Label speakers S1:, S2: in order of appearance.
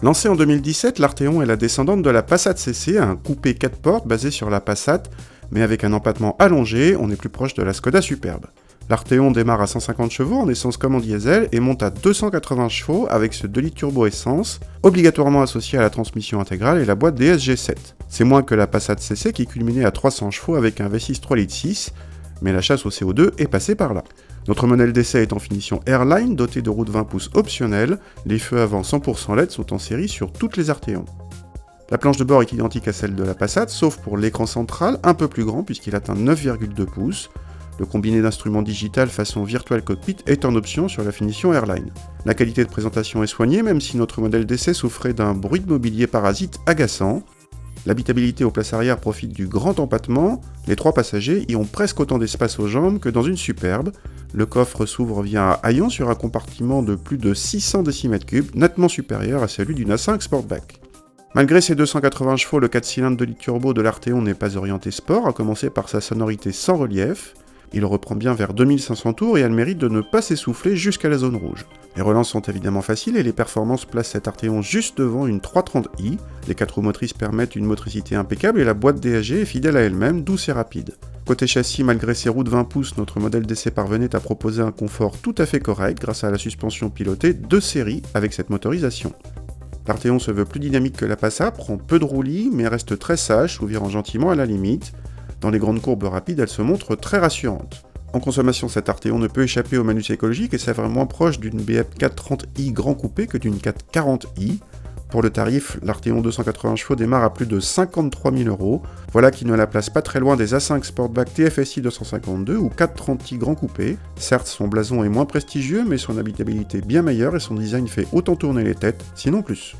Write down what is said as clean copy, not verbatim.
S1: Lancée en 2017, l'Arteon est la descendante de la Passat CC, un coupé 4 portes basé sur la Passat, mais avec un empattement allongé, on est plus proche de la Skoda Superbe. L'Arteon démarre à 150 chevaux en essence comme en diesel et monte à 280 chevaux avec ce 2 litres turbo essence, obligatoirement associé à la transmission intégrale et la boîte DSG7. C'est moins que la Passat CC qui culminait à 300 chevaux avec un V6 3 litres 6, mais la chasse au CO2 est passée par là. Notre modèle d'essai est en finition Airline, doté de roues de 20 pouces optionnelles. Les feux avant 100% LED sont en série sur toutes les Arteon. La planche de bord est identique à celle de la Passat, sauf pour l'écran central, un peu plus grand puisqu'il atteint 9,2 pouces. Le combiné d'instruments digital façon Virtual Cockpit est en option sur la finition Airline. La qualité de présentation est soignée, même si notre modèle d'essai souffrait d'un bruit de mobilier parasite agaçant. L'habitabilité aux places arrière profite du grand empattement, les 3 passagers y ont presque autant d'espace aux jambes que dans une Superbe. Le coffre s'ouvre via un haillon sur un compartiment de plus de 600 décimètres cubes, nettement supérieur à celui d'une A5 Sportback. Malgré ses 280 chevaux, le 4 cylindres de litre turbo de l'Arteon n'est pas orienté sport, à commencer par sa sonorité sans relief. Il reprend bien vers 2500 tours et a le mérite de ne pas s'essouffler jusqu'à la zone rouge. Les relances sont évidemment faciles et les performances placent cet Arteon juste devant une 330i. Les 4 roues motrices permettent une motricité impeccable et la boîte DSG est fidèle à elle-même, douce et rapide. Côté châssis, malgré ses roues de 20 pouces, notre modèle d'essai parvenait à proposer un confort tout à fait correct grâce à la suspension pilotée de série avec cette motorisation. L'Arteon se veut plus dynamique que la Passat, prend peu de roulis mais reste très sage, s'ouvrant gentiment à la limite. Dans les grandes courbes rapides, elle se montre très rassurante. En consommation, cette Arteon ne peut échapper au malus écologique et s'avère moins proche d'une BF 430i grand coupé que d'une 440i. Pour le tarif, l'Arteon 280 chevaux démarre à plus de 53 000 €. Voilà qui ne la place pas très loin des A5 Sportback TFSI 252 ou 430i grand coupé. Certes, son blason est moins prestigieux, mais son habitabilité bien meilleure et son design fait autant tourner les têtes, sinon plus.